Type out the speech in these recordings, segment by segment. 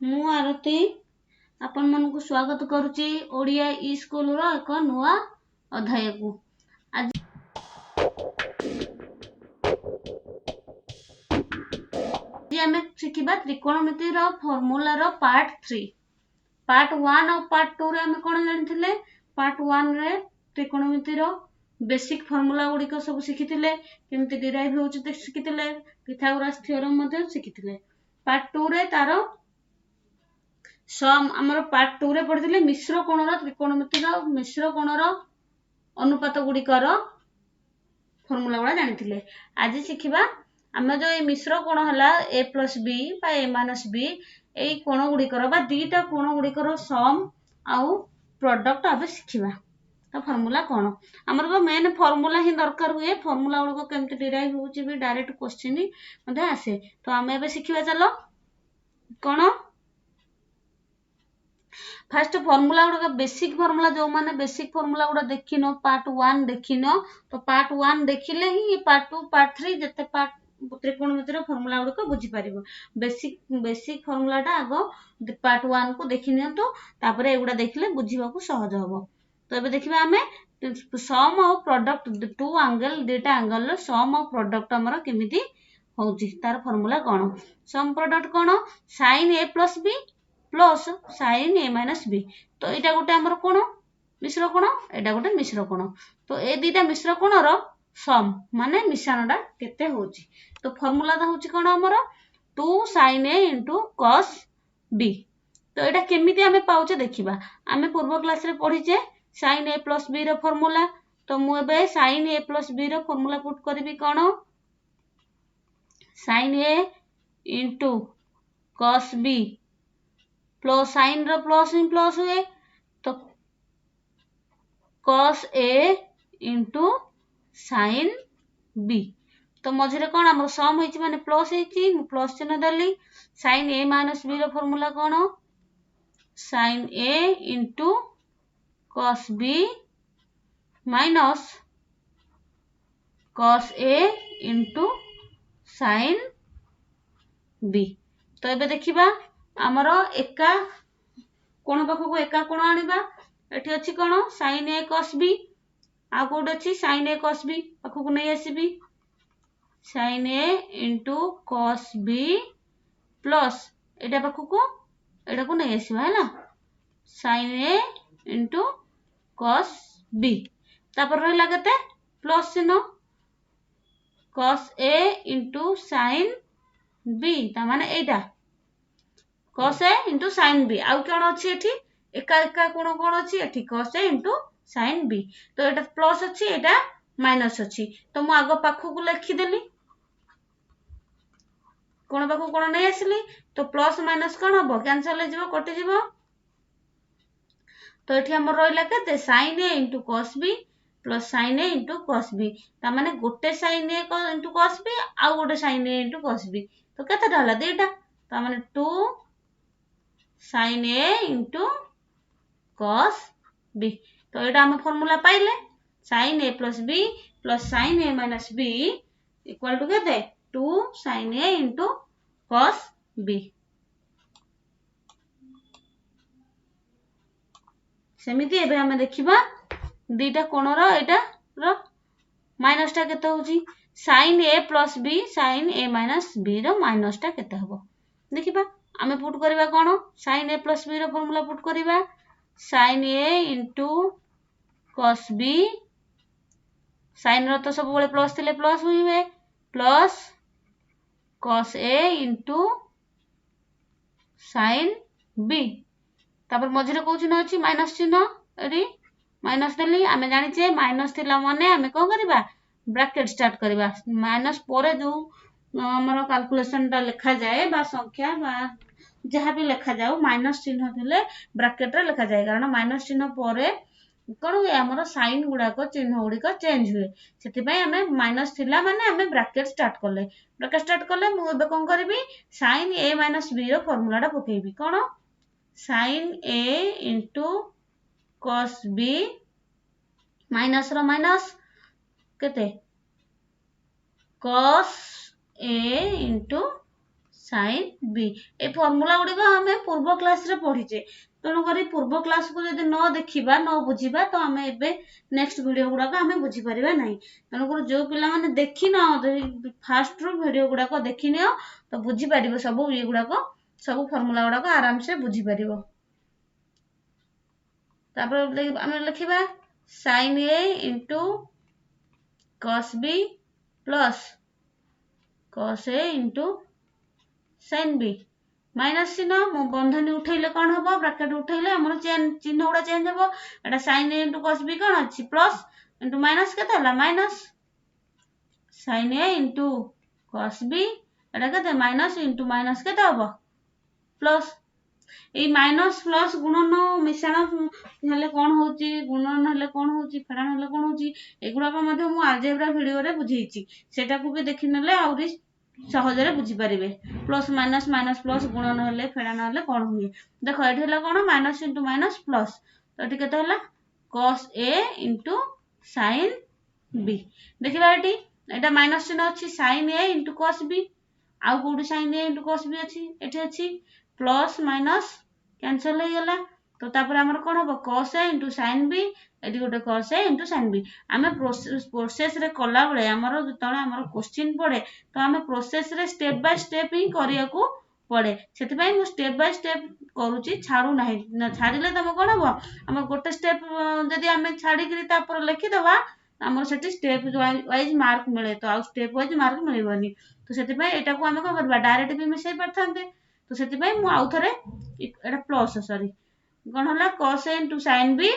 मु आरती आपण मानकु स्वागत करुची ओडिया ई स्कूल रो एक नुआ अध्याय को। आज आमे शिखिबा त्रिकोणमिति रो फार्मूला रो पार्ट 3। पार्ट 1 और पार्ट 2 रे आमे कोन जानिथिले। पार्ट 1 रे त्रिकोणमिति रो बेसिक फार्मूला गुडी को सब शिखिथिले, केमति डिराइव होउची शिखिथिले, पिथागोरस थ्योरम मध्ये शिखिथिले। पार्ट 2 रे तारो सम हमर पार्ट 2 रे पढिथिले मिश्र कोण रो त्रिकोणमिति रो मिश्र कोण रो अनुपात गुडी कर फार्मूला गुडा जानिथिले। आज शिखिबा आमे जो ए मिश्र कोण हला a + b बा a - b एई कोण गुडी कर बा दीटा कोण गुडी कर सम आउ प्रोडक्ट आबे शिखिबा। तो फार्मूला कोण हमर तो मेन फार्मूला ही दरकार हुए। फार्मूला गुडी को केमति डिराइव होउची भी डायरेक्ट क्वेश्चन ही मध्ये आसे। तो आमे एबे शिखिबा चलो कोण फर्स्ट फार्मूला गुडा बेसिक फार्मूला जो माने बेसिक फार्मूला गुडा देखिनो पार्ट 1 देखिनो तो पार्ट 1 देखिले ही पार्ट 2 पार्ट 3 जते पार्ट त्रिकोणमिति रो फार्मूला गुडा को बुझी परिबो। बेसिक फार्मूला टा आगो पार्ट 1 को देखिनियो तो तापरे एगुडा देखिले बुझीबा को सहज हबो। तो एबे देखिबा हमें सम और प्रोडक्ट टू एंगल डेटा एंगल रो सम और प्रोडक्ट हमर केमिति होउची तार फार्मूला कोन। सम प्रोडक्ट कोन sin a + b plus sin a - b। तो एटा गोटे हमर कोण मिश्र कोण, एटा गोटे मिश्र कोण। तो ए दीटा मिश्र कोण रो सम माने मिश्रणटा केते होउची। तो फार्मूला दा होउची कोण हमर 2 sin a * cos b। तो एटा केमिति हमें पाउचे देखिबा। हमें पूर्व क्लास रे पढिचे sin a + b रो फार्मूला। तो मु एबे sin a + b रो फार्मूला पुट करबी कोण sin a * cos b plus sine रो प्लस इन प्लस हुए तो cos a * sin b। तो मझरे कोन हमर सम होइची माने प्लस होइची मु प्लस चिन्ह देली। sin a - b रो फार्मूला कोन sin a * cos b minus cos a * sin b। तो एबे देखिबा हमरो एका कोण पाखु को एका कोण आनिबा। एठी अछि कोण sin a cos b uh code अछि sin a cos b पाखु को नै आसीबी sin a * cos b plus iota पाखु को एटा को नै आसीबा हैला sin a * cos b। तापर रहला केते प्लस चिन्ह cos a * sin b ता माने एटा cos a * sin b आउ कोन अछि एठी एका एका कोन अछि एठी cos a * sin b। तो एटा प्लस अछि एटा माइनस अछि। तो मु आगो पाखु को लिखि देली कोन पाखु कोन नै आसीली तो प्लस माइनस कोन हबो कैंसिल हो जिवो कटि जिवो। तो एठी हमर रहला केते sin a * cos b plus sin a * cos b ता माने गोटे sin a * cos b आउ गोटे sin a * cos b। तो केते रहला देटा ता माने 2 sin a * cos b। तो एटा हम फार्मूला पाइले sin a + b plus sin a - b equal to केते 2 sin a * cos b। सेमिति एबे हम देखिबा दीटा कोण रो एटा रो माइनस टा केते होउची sin a + b sin a - b रो माइनस टा केते हबो देखिबा। हमें पुट करबा कोण sin a + b रो फार्मूला पुट करबा sin a * cos b sin रो तो सब बळे प्लस थिले प्लस हुइबे plus cos a * sin b तापर मझरे को चिन्ह अछि माइनस चिन्ह एरी माइनस देली हमें जानि छे माइनस थिला माने हमें को करबा ब्रैकेट स्टार्ट करबा माइनस परे जो हमर कैलकुलेशन टा लिखा जाए बा संख्या बा जहां भी लिखा जाऊ माइनस चिन्ह थिले ब्रैकेट रे लिखा जाए कारण माइनस चिन्ह परे कोन हुए हमर साइन गुडा को चिन्ह गुडी को चेंज हुए। सेति पय हमें माइनस थिला माने हमें ब्रैकेट स्टार्ट करले मु एबे कोन करबी sin a - b रो फार्मूला टा पकेबी कोन sin a * cos b minus रो माइनस केते cos a * sin b। ए फॉर्मूला गुडी को हमें पूर्व क्लास रे पढिचे, तेणु करी पूर्व क्लास को यदि न देखिबा न बुझिबा तो हमें एबे नेक्स्ट वीडियो गुडा को हमें बुझी परिबा नहीं। तेणु कर जो पिला माने देखि न फास्ट रो वीडियो गुडा को देखि नियो तो बुझी परिबो, सब ये गुडा को सब फॉर्मूला गुडा को आराम से बुझी परिबो। तापर हम लिखिबा sin a into cos b plus cos a into sin b minus चिन्ह मो बंधनी उठैले कोन हबो, ब्रैकेट उठैले हमर चिन्ह उडा चेंज हबो। एटा sin a into cos b कोन अछि प्लस into माइनस केते हला minus sin a into cos b एटा केते माइनस into माइनस केते हबो प्लस। ए माइनस प्लस गुणन मिश्रण हेले कोन होची, गुणन हेले कोन होची, फेडन हेले कोन होची, एगुडा को मध्ये मु अलजेब्रा वीडियो रे बुझेइची, सेटा को भी देखि नेले आउरी सहज रे बुझी परिबे। प्लस माइनस माइनस प्लस गुणन हेले फेडन हेले कोन हुए, देखो एठी हला कोन माइनस into माइनस प्लस, तो एठी केते हला cos a into sin b। देखिबा एठी एटा माइनस चिन्ह अछि sin a into cos b, आउ कोडी sin a into cos b अछि, एठी अछि प्लस माइनस कैंसिल हो गला, तो तापर हमर कोन हबो cos a into sin b, एठी गोटे cos a into sin b। हमें प्रोसेस रे कला बळे हमर जतळे हमर क्वेश्चन पड़े तो हमें प्रोसेस रे स्टेप बाय स्टेप ही करिया को पड़े, सेति पई मु स्टेप बाय स्टेप करूची, छाडू नाही ना छाडिले तम कोन हबो हम गोटे स्टेप जदी हमें छाडी करी तापर लिखि दबा हमर सेति स्टेप वाइज मार्क मिले, तो आ स्टेप वाइज मार्क मिलिबनी, तो सेति पई एटा को हमें को करबा डायरेक्ट भी मिसई परथांते, तो सेति पई मु आउ थरे एटा प्लस सॉरी कोन होला cos a into sin b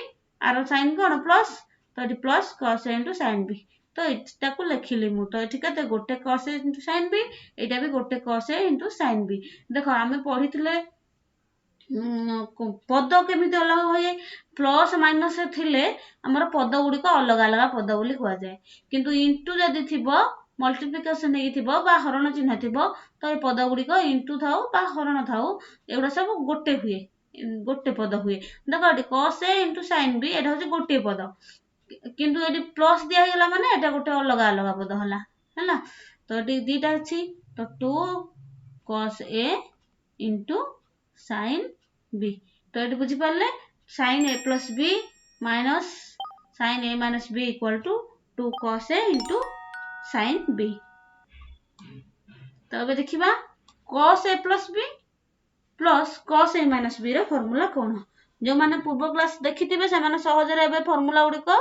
आरो sin कोन प्लस, तो eighty plus cos a into sin b, तो एटा को लिखिली मु, तो एठी कते गोटे cos a into sin b, एटा भी गोटे cos a into sin b। देखो हमें पढिथिले पद केमिति अलग होए, प्लस माइनस थिले हमर पद गुडी को अलग अलग पद बोली हुआ जाए, किंतु इनटू जदी थिबो मल्टीप्लिकेशन हेइ थिबो बा हरण चिन्ह थिबो तो ए पद गुडी को इनटू थाउ बा हरण थाउ एगुडा सब गोटे हुए, गोटे पद हुए। देखो eighty cos a into sin b एटा होची गोटे पद, किंतु एटी प्लस दिया गेला माने एटा गोटे अलग अलग पद हला हला, तो एटी दीटा अछि, तो 2 cos a into sin b, तो एटी बुझी पाले sin a plus b minus sin a minus b equal to 2 cos a into sin b। तो अब देखिबा cos a plus b plus cos a minus b रो formula कोन, जो माने पूर्व क्लास देखिथिबे से माने सहज रे एबे फार्मूला गुडी को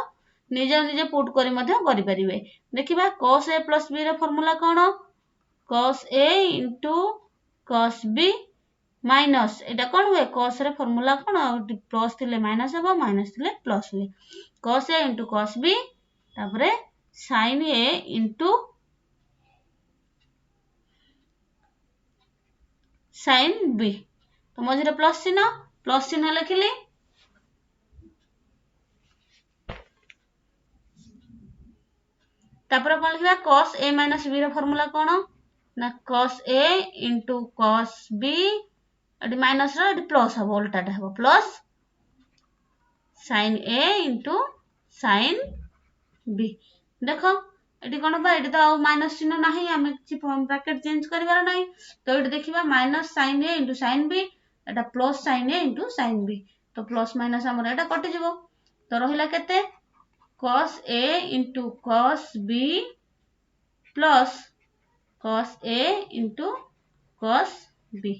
निजे निजे पुट करी मध्ये करि परिबे। देखिबा cos a plus b रो फार्मूला कोन cos a into cos b minus एटा कोन हुए cos रे फार्मूला कोन प्लस थिले माइनस हबो, माइनस थिले प्लस हुए, cos a into cos b तापरे sin a into sin b, तो मझे प्लस चिन्ह लिखिली, तापर कोन लिखबा cos a minus b रो फार्मूला कोन ना cos a into cos b एटी माइनस रो एटी प्लस हबो, उल्टाटा हबो plus sin a into sin b। देखो एटी कोन बा एटी तो माइनस चिन्ह नाही, हमें किछि ब्रैकेट चेंज करिवार नाही, तो एटी देखिबा minus sin a into sin b Etah plus sin a into sin b, तो प्लस माइनस हमर एटा कटि जिवो, तो रहिला केते cos a into cos b plus cos a into cos b,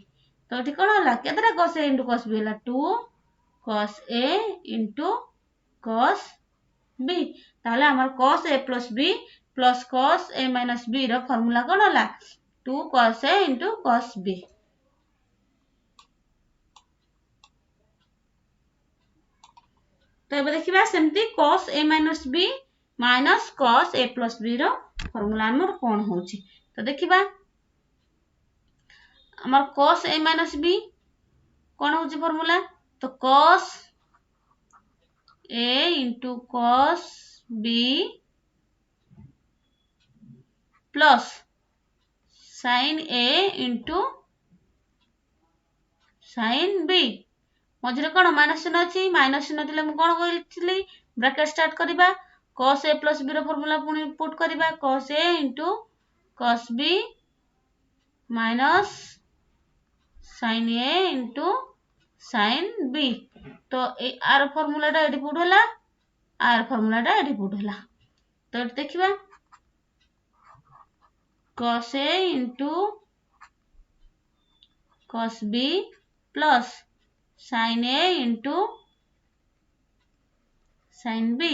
तो एटी कोन होला केतरा cos a into cos b होला 2 cos a into cos b, ताले हमर cos a plus b plus cos a minus b रो फार्मूला कोन होला 2 cos a into cos b। तो एबे देखिबा सेमती cos a minus b minus cos a plus b रो फार्मूला हमर कोन होची, तो देखिबा हमर cos a minus b कोन होची फार्मूला, तो cos a into cos b plus sin a into sin b, मझरे कोन माइनस चिन्ह अछि, माइनस चिन्ह दिले मु कोन कहिली ब्रैकेट स्टार्ट करिबा cos a plus b रो फार्मूला पुनी पुट करिबा cos a into cos b minus sin A into sin B तो आर फॉर्मूलाटा एठी पुट होला आर फॉर्मूलाटा एठी पुट होला तो एठी देखिबा cos A into cos B plus sin A into sin B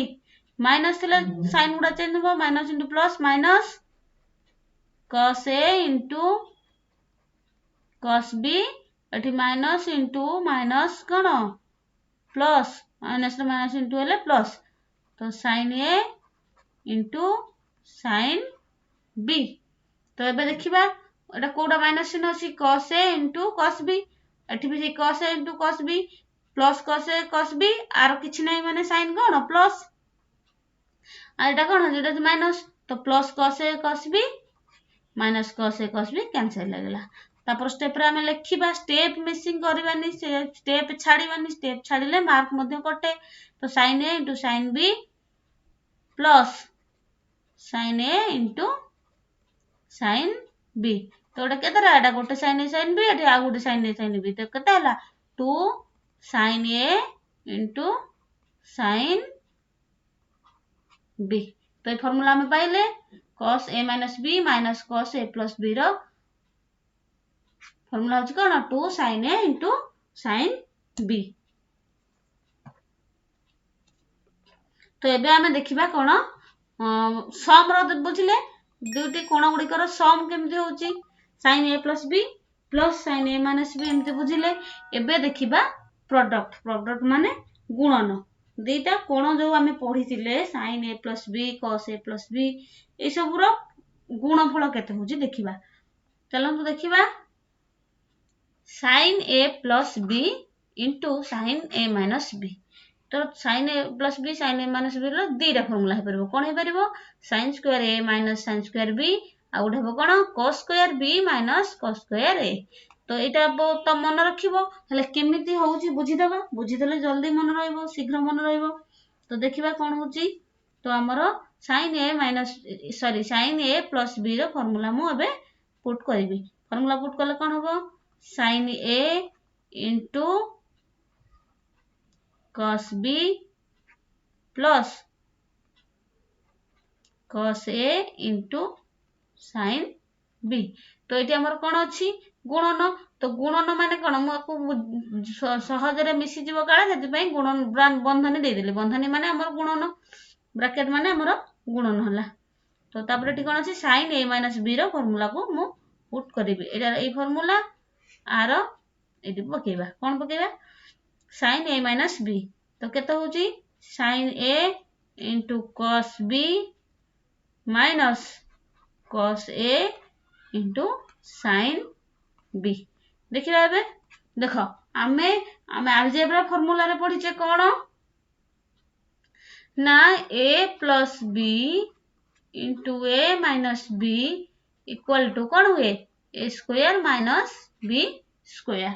minus थिले sin गुडा चेंज हो minus into plus minus cos A into cos B एठी माइनस इंटू माइनस कौन प्लस माइनस इंटू हेले प्लस तो sin A into sin B तो एबे देखिबा एटा कोडा माइनस चिन्ह अछि cos A into cos B एठी भी cos A into cos B plus cos A cos B आरो किछि नै माने sin कोन प्लस आ एटा कोन जेटा माइनस तो plus cos A cos B minus cos A cos B cancel लागला तापर स्टेप रे हमें लिखिबा स्टेप मिसिंग करबानी स्टेप छाड़ीबानी स्टेप छाड़िले मार्क मध्ये कटे तो sin A into sin B plus sin A into sin B तो एटा केते रा एटा गोटे sin A sin B एटा आ गोटे sin A sin B तो केते हला 2 sin A into sin B तो ये फार्मूला में पाइले cos A minus B minus cos A plus B रो फार्मूला होची कोन 2 sin A into sin B तो एबे हमें देखिबा कोन सम रो बुझिले दुटी कोण गुडी कर सम केमति होची sin A plus B plus sin A minus B एमति बुझिले एबे देखिबा प्रोडक्ट माने गुणन दीटा कोण जो हमें पढितिले sin A plus B cos A plus B ए सब रो गुणफल केते होची देखिबा चलंतु देखिबा sin A plus B into sin A minus B तो sin A plus B sin A minus B रो दीटा फार्मूला हे परबो कोन हे परबो sin square A minus sin square B आ उठे हो कोन cos square B minus cos square A तो एटा तो मन रखिबो हले केमिति होउची बुझिदेले जल्दी मन रहइबो शीघ्र मन रहइबो तो देखिबा कोन होउची तो हमरो sin A minus sin A plus B रो फार्मूला मु एबे पुट करबी फार्मूला पुट करले कोन होबो sin A into cos B plus cos A into sin B तो एटी हमर कोन अछि गुणन तो गुणन माने कोन मको सहज रे मिसी जीव काळे सेति पई गुणन बंधनी दे देले बंधनी माने हमर गुणन ब्रैकेट माने हमर गुणन होला तो तापर एटी कोन अछि sin A minus B रो फार्मूला को मु पुट करबी एटा ए फार्मूला आरो एटी पकेबा कोन पकेबा sin A minus B तो केते होची sin A into cos B minus cos A into sin B देखिबा एबे देखो आमे अलजेब्रा फार्मूला रे पढिचे कोन ना A plus B into A minus B equal to कोन हुए A square minus B square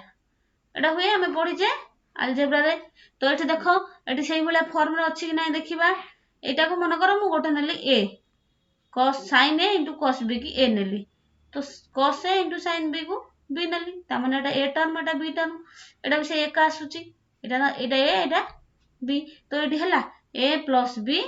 एटा हुए हमें पढिचे अलजेब्रा रे तो एठी देखो एठी सेही भला फॉर्म रे अछि कि नै देखिबा एटा को मन करो मु गोटे नेली A cos sin A into cos B की A नेली तो cos A into sin B को B नेली ता माने एटा A term Etah B term एटा भी से एक आसुची एटा A एटा B तो एठी हला A plus B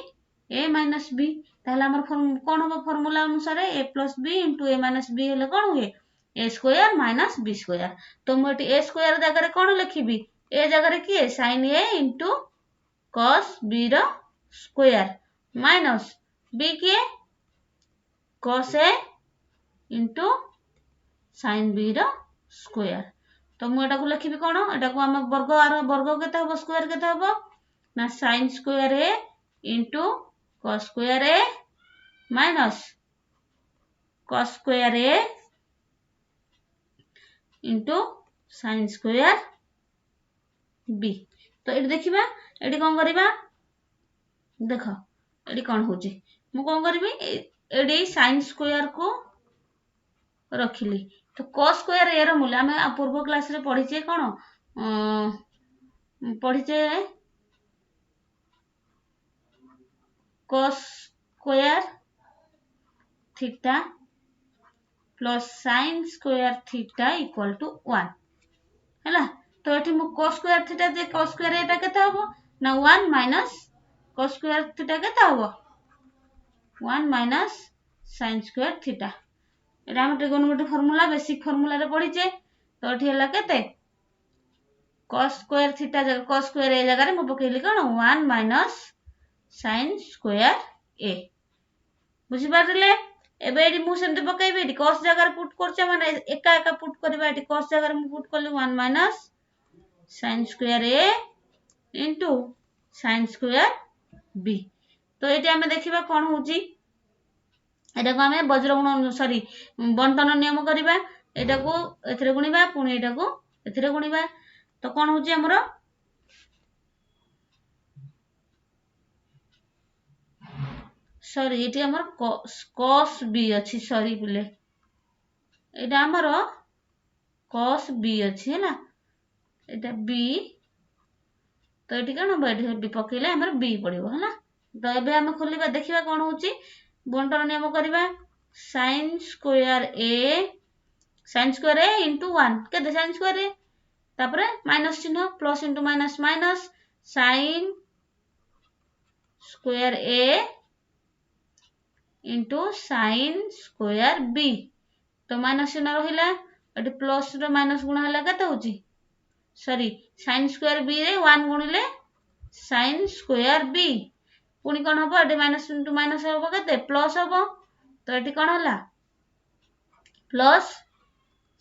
A minus B ताहला हमर फॉर्म कोन हो फार्मूला अनुसार A plus B into A minus B हेले कोन हुए A square minus B square तो मोटी A square जगह रे कोन लिखिबी A जगह रे की sin A into cos B रो स्क्वायर माइनस B की cos A into sin B रो स्क्वायर तो मु एटा को लिखिबी कोन एटा को हम वर्ग केते हो स्क्वायर केते हो ना sin square A into cos square A minus cos square A into sin square B तो एटी देखिबा एटी कोन करिबा देखो एटी कोन होची मु कोन करबी एटी sin square को रखिली तो cos square A रो मूल्य हम पूर्व क्लास रे पढिचे कोन पढिचे cos square theta plus sin square theta equal to 1 हैला। तो एठी मु cos स्क्वायर थीटा जे cos स्क्वायर एटा केते हबो ना 1 माइनस cos स्क्वायर थीटा केते हबो 1 माइनस sin स्क्वायर थीटा। एटा हम ट्रिगोनोमेट्री फार्मूला बेसिक फार्मूला रे पढिचे। तो एठी हला केते cos स्क्वायर थीटा जगह cos स्क्वायर ए जगह रे मु पकेली कोन 1 माइनस sin स्क्वायर ए। बुझी पारले। एबे एडी मु सेंते पकेबी एडी cos जगह रे पुट करचे माने एका एका पुट करबा एडी cos जगह रे मु पुट करली 1 minus sin square A into sin square B. तो एटी हमें देखिबा कोन होउची एटा को हमें वज्र गुण सॉरी बंटन नियम करबा। एटा को एथरे गुणीबा पुणी एटा को एथरे गुणीबा। तो कोन होउची हमरो सॉरी एटी हमर cos b अछि सॉरी पिले एटा हमर cos b अछि हैला एटा b। तो एटी कोन एटी b पकेले हमर b पड़िबो हैला। तो एबे हम खोलिबा देखिबा कोन होउची बंटन नियम करबा sin स्क्वायर a इनटू 1 केते sin स्क्वायर a तापरे माइनस चिन्ह plus into minus minus sin square a into sin square b। तो माइनस चिन्ह रहिला एटी प्लस रो माइनस गुणा हला केते होची सॉरी sin स्क्वायर b रे 1 गुणिले sin स्क्वायर b पुणी कोन हबो एटी माइनस इनटू माइनस हबो केते प्लस हबो। तो एटी कोन हला plus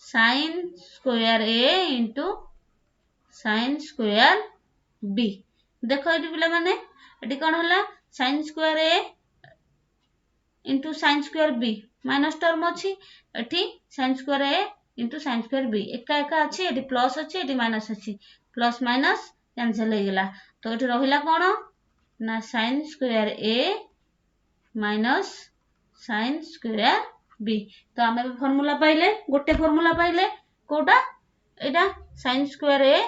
sin square a into sin square b। देखो एटी पिला माने एटी कोन हला sin square a into sin square b minus term अछि एटी sin square a into sin square b एका एका अछि एटी प्लस अछि एटी माइनस अछि प्लस माइनस कैंसिल हो गेला। तो एटी रहिला कोन ना sin square a minus sin square b। तो हमें फार्मूला पाइले गोटे फार्मूला पाइले कोटा एटा sin square a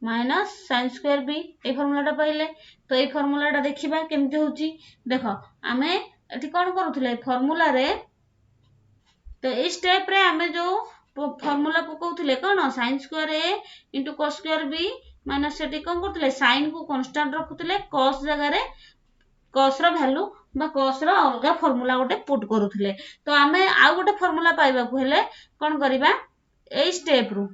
minus sin square b ए फार्मूलाटा पाइले। तो ए फार्मूलाटा देखिबा केमते होची देखो हमें एठी कोन करूथले फार्मूला रे तो ए स्टेप रे हमें जो फार्मूला पकाउथले कोन sin square a into cos square b minus सेठी कोन करथले sin को कांस्टेंट रखुथले cos जगह रे cos रो वैल्यू बा cos रो अलगा फार्मूला गोटे पुट करूथले। तो हमें आ गोटे फार्मूला पाइबा को हेले कोन करिबा ए स्टेप रु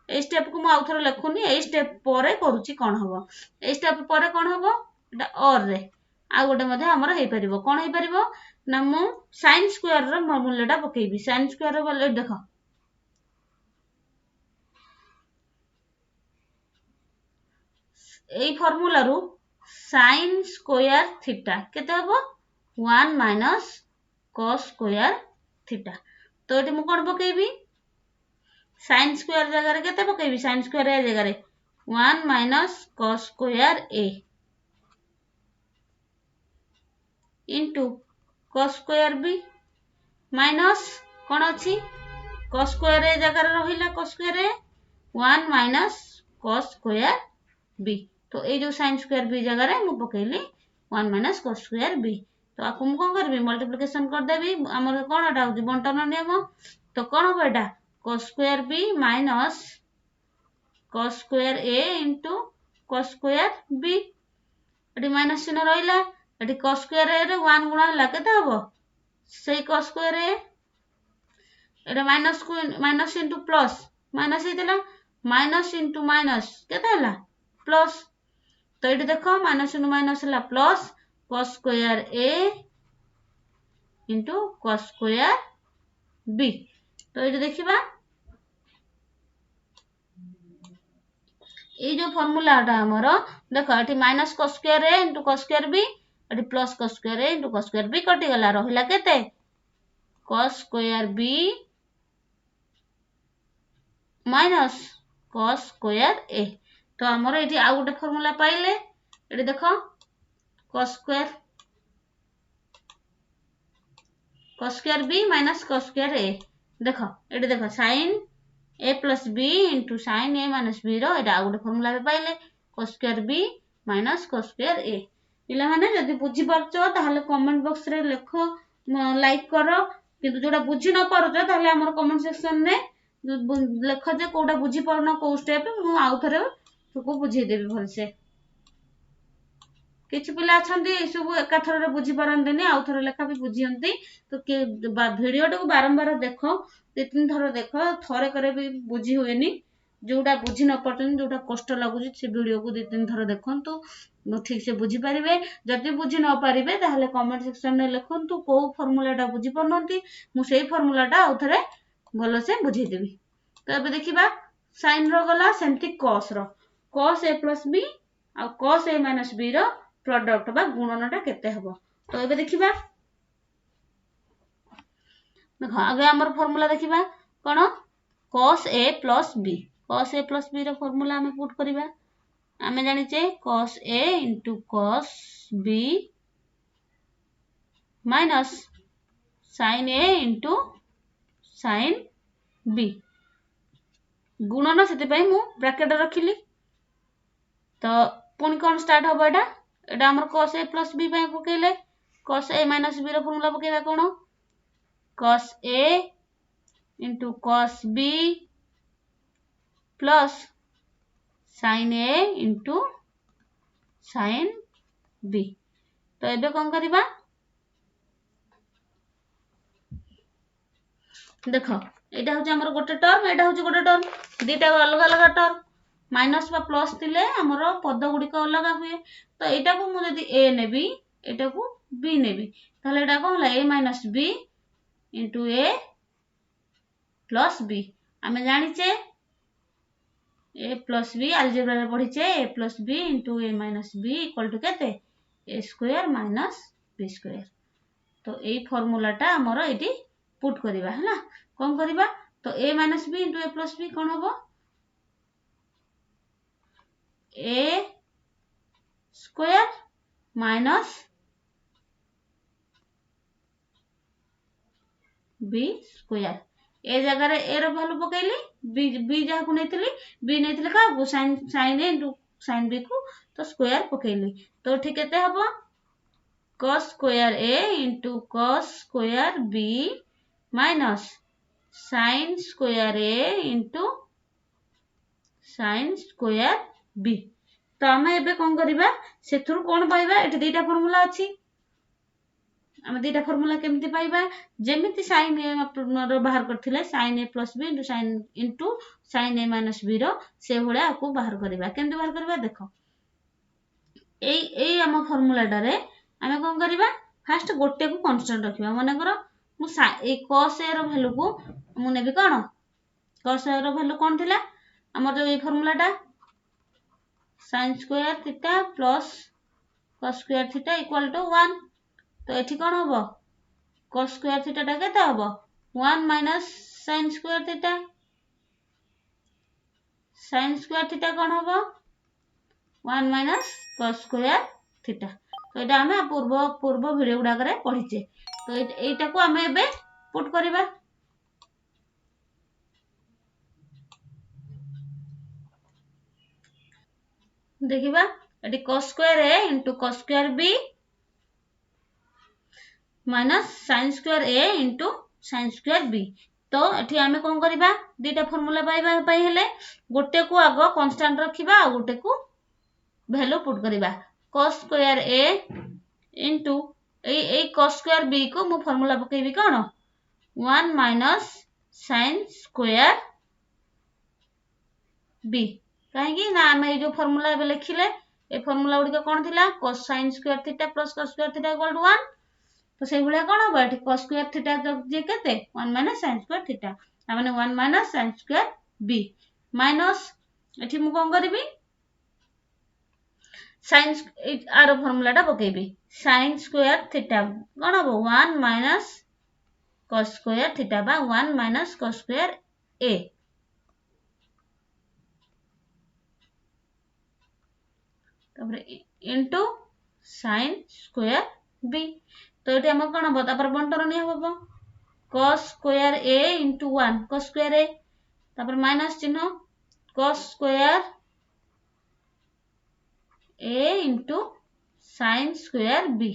ए स्टेप को मु आउथरे लेखुनी ए स्टेप परे करूची कोन हबो ए स्टेप परे कोन हबो एटा और रे आ गोटे मध्ये हमर हेई परिबो कोन हेई परिबो ना मु sin square rho मूल्यटा पकेबी sin square rho मूल्य देखो एई फार्मूला रु sin स्क्वायर थीटा केते हबो 1 माइनस cos स्क्वायर थीटा। तो एटी मु कोन पकेबी sin स्क्वायर जगह रे केते पकेबी sin स्क्वायर ए जगह रे 1 minus cos square a into cos square b minus कोन अछि cos स्क्वायर ए जगह रे रहिला cos square A 1 minus cos square b। तो ए जो sin स्क्वायर b जगह रे मु पकेली 1 माइनस cos स्क्वायर b। तो आकु मु कोन करबी मल्टीप्लिकेशन कर देबी हमर कोन एटा होची बंटन नियम। तो कोन हो एटा cos square b minus cos square a into cos square b एटी माइनस चिन्ह रहिला एटी cos स्क्वायर a रे 1 गुणा हला केते हबो सेही cos स्क्वायर a एटा माइनस को माइनस इनटू प्लस माइनस हेतला माइनस इनटू माइनस केते हला प्लस। तो एटी देखो माइनस इनटू माइनस हला plus cos square a into cos square b। तो एटी देखिबा ए जो फार्मूलाटा हमरो देखो एटी minus cos square a into cos square b एटी plus cos square a into cos square b कटि गला रहिला केते cos square b minus cos square a। तो हमरो एटी आ गोटे फार्मूला पाइले एटी देखो cos square b minus cos square a देखो एटी देखो sin a plus b into sin a minus b रो एटा आ गोटे फार्मूला पाइले cos square b minus cos square a। पिला माने जदी बुझी परचो ताहले कमेंट बॉक्स रे लिखो लाइक करो किंतु जोडा बुझी न परचो ताहले हमर कमेंट सेक्शन रे लेख जे कोटा बुझी पारन को स्टेप मु आउ थरे तुको बुझी देबी भलसे किछ पिला अछंती सब एका थरे बुझी पारंतीनी आउ थरे लेखा भी बुझियंती तो के वीडियो टाको बारंबार देखो 2-3 थर देखो थरे करे भी बुझी हुएनी जोटा बुझी न पारछन जोटा कष्ट लागुची से वीडियो को 2-3 थर देखंतु ठीक से बुझी पारिबे जदि बुझी न पारिबे ताहले कमेंट सेक्शन में लिखंतु को फार्मूलाटा बुझी पारनंती मु सेही फार्मूलाटा आउ थरे भलो से बुझी देबी तो अब देखिबा sin रो गला सेमती cos रो cos a plus b आ cos a minus b रो प्रोडक्ट बा गुणनटा केते हबो तो एबे देखिबा देखो आगे हमर फार्मूला देखिबा कोन cos a plus b रो फार्मूला हमें पुट करिबा हमें जानि छे cos a into cos b minus sin a into sin b गुणन सेते पई मु ब्रैकेट रखिली तो पुनी कोन स्टार्ट हबो एटा हमर cos a plus b पई पकेले cos a minus b रो फार्मूला पकेबा कोन cos a into cos b plus sin a into sin b तो एबे कोन करिबा देखो एटा होचे हमर गोटे टर्म एटा होचे गोटे टर्म दीटा अलग अलग टर्म माइनस बा प्लस थिले हमर पद गुडी को अलग हुए तो एटा को मु यदि a नेबी एटा को b नेबी ताले एटा कोन होला a minus b into a plus b हमें जानि छे a plus b अलजेब्रा रे पढी छे a plus b into a minus b equal to केते a square minus b square तो एई फार्मूलाटा हमर एटी पुट करिबा हला कोन करिबा तो a minus b into a plus b कोन हबो a square minus b square ए जगह रे a रो वैल्यू पकेली b जहा को नेथिली b नेथिले का sin a into sin b को तो स्क्वायर पकेली तो ठीक केते हबो cos square a into cos square b minus sin square a into sin square b तो हमें एबे कोन करिबा सेथुर कोन पाइबा एठी दीटा फार्मूला अछि हम दीटा फार्मूला केमति पाइबा जेमिति sin a रो बाहर करथिले sin a plus b into sin a minus b रो से भले आकु बाहर करिबा केमति बाहर करिबा देखो एई हम फार्मूलाटा रे हमें कोन करिबा फर्स्ट गोटे को कांस्टेंट रखिबा माने करो मु ए cos a रो वैल्यू को मु नेबी कोन cos a रो वैल्यू कोन थिला हमर जो ए फार्मूलाटा sin square theta plus cos square theta equal to 1 तो एठी कोन हबो cos square theta टा केते हबो 1 minus sin square theta कोन हबो 1 minus cos square theta तो एटा हमें पूर्व वीडियो गुडा करे पढिचे तो एटा को हमें एबे पुट करिबा देखिबा eighty cos square a into cos square b minus sin square a into sin square b तो एठी हमें कोन करिबा दीटा फार्मूला पाइबा पई हेले गोटे को आगो कांस्टेंट रखिबा आ गोटे को वैल्यू पुट करिबा cos square a into A cos square b को मु फार्मूला पकेबी कोन 1 minus sin square b काहे कि ना हम ए जो फार्मूला एबे लिखिले ए फार्मूला उडी कोन थिला cos sin square theta plus cos square theta equal to 1 तो सेही भले कोन होबा एठी cos square theta जे केते 1 minus sin square theta माने 1 minus sin square b minus एठी मु कोन करिबी sin आरो फार्मूलाटा पकेबी sin square theta कोन होबो 1 minus cos square theta बा 1 minus cos square a into sin square b तो एटी हम कोन हबो तापर बंटन नि हबो cos square a into 1 cos square a तापर माइनस चिन्ह cos square a into sin square b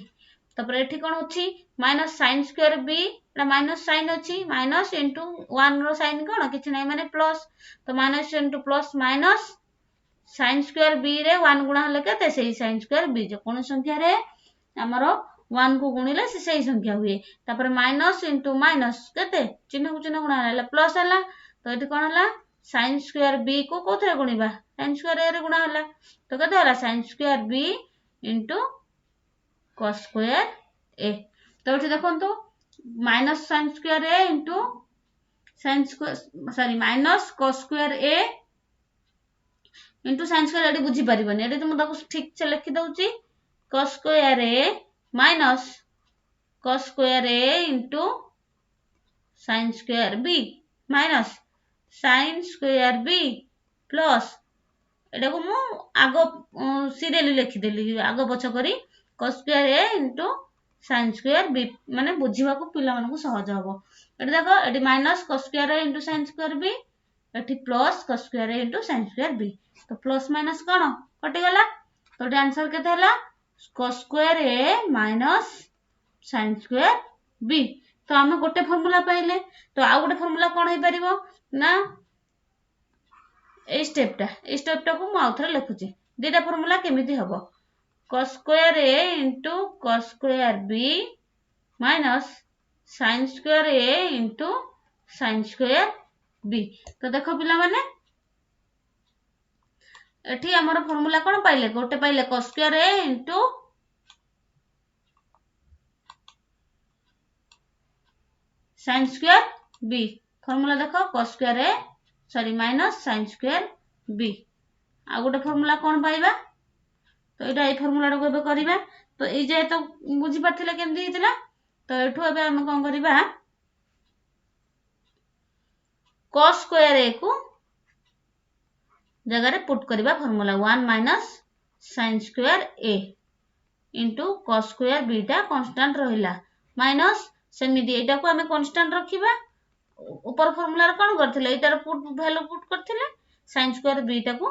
तापर एटी कोन होछि minus sin square b minus sign अच्छी माइनस इंटू 1 रो साइन कौन किसी ना माने प्लस तो minus into plus minus sine square B रे 1 गुणा हले केते सेही साइन स्क्वायर बी जो कोन संख्या रे हमर 1 को गुणिले से सही संख्या हुए तापर माइनस इंटू माइनस केते चिन्ह को चिन्ह गुणा हला प्लस हला तो एठी कोन हला साइन स्क्वायर बी को कोथरे गुणिबा साइन स्क्वायर ए रे गुणा हला तो केते हला sine square B into cos square A तो एठी देखंतु minus sine square A into sine square sorry minus cos square A into sine square एठी बुझी परिबनी एठी तुम ताको ठीक से लिखि दउची cos square A minus cos square A into sine square B minus sine square B plus एटा को मु आगो सीरियली लिखि देली आगो पछ करी cos square A into sine square B माने बुझीबा को पिला मानको सहज हबो एटा देखो एटी minus cos square A into sine square B एटी plus cos square A into sine square B तो प्लस माइनस कोन कटि गला तो आंसर केते हला cos square A minus sine square B तो हम गोटे फार्मूला पाइले तो आ गोटे फार्मूला कोन होई परिबो ना ए स्टेप को मु आउथरे लिखुची दीटा फार्मूला केमिति हबो cos square A into cos square B minus sine square A into sine square B तो देखो पिला माने एठी हमर फार्मूला कोन पाइले गोटे पाइले cos square A into sine square B formula देखो cos square A sorry minus sine square B आ गोटे फार्मूला कोन पाइबा तो एटा ए फार्मूला को एबे करिबा तो ए जे तो बुझी पाथिले केमदी हितला तो एठू एबे हम कोन करिबा cos स्क्वायर ए को जगह रे पुट करिबा formula 1 minus sine square A into cos square B टा कांस्टेंट रहिला माइनस सेमिति एटा को हमें कांस्टेंट रखिबा ऊपर फार्मूला रे कोन करथिले एटार पुट वैल्यू पुट करथिले sin स्क्वायर बी टा को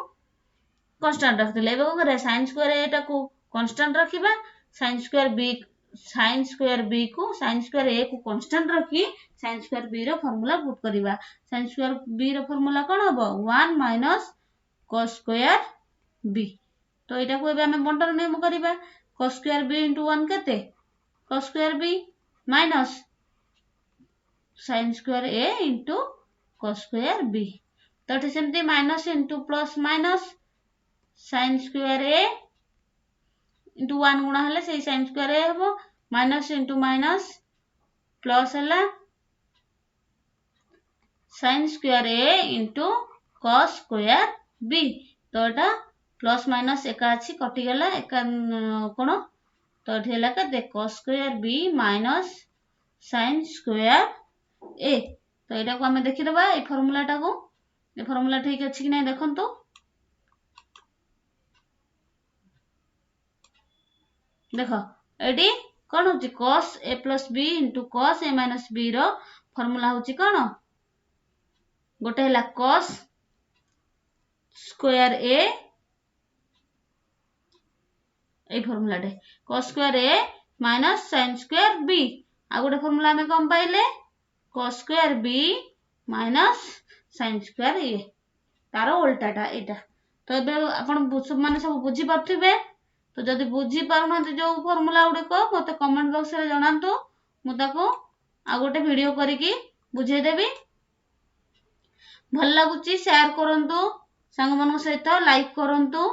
कांस्टेंट रखथिले एबे को करे sin स्क्वायर ए टा को कांस्टेंट रखिबा sin स्क्वायर बी को sin स्क्वायर ए को कांस्टेंट रखी sin स्क्वायर बी रो फार्मूला पुट करिबा sin स्क्वायर बी रो फार्मूला कोन हबो 1 माइनस cos स्क्वायर बी तो एटा को एबे हमें बंटन नियम करिबा cos स्क्वायर बी * 1 केते cos square B minus sin square A into cos square B तो एठी सेमती minus into plus minus sin square A into 1 गुणा हले से sin स्क्वायर ए हबो माइनस इंटू माइनस प्लस हला sin square A into cos square B तो एटा प्लस माइनस एका अछि कटि गला एका कोन तो एठी हला के cos square B minus sin square A तो एटा को हमें देखि दबा ए फार्मूला ठीक अछि कि नै देखंतु देखो एडी कोन होची cos a plus b into cos a minus b रो फार्मूला होची कोन गोटे हला cos स्क्वायर a ए फार्मूला दे cos square a minus sin square b आ गोटे फार्मूला में कम पाइले cos square b minus sin square a तारो उल्टाटा एटा तो एबे आपण माने सब बुझी पाथिबे तो जदि बुझी पारुना जो फार्मूला उडे को मते कमेंट बॉक्स रे जणांतु मु ताको आ गोटे वीडियो करिकि बुझे देबी भल लागुची शेयर करंतु संग मन सहित लाइक करंतु।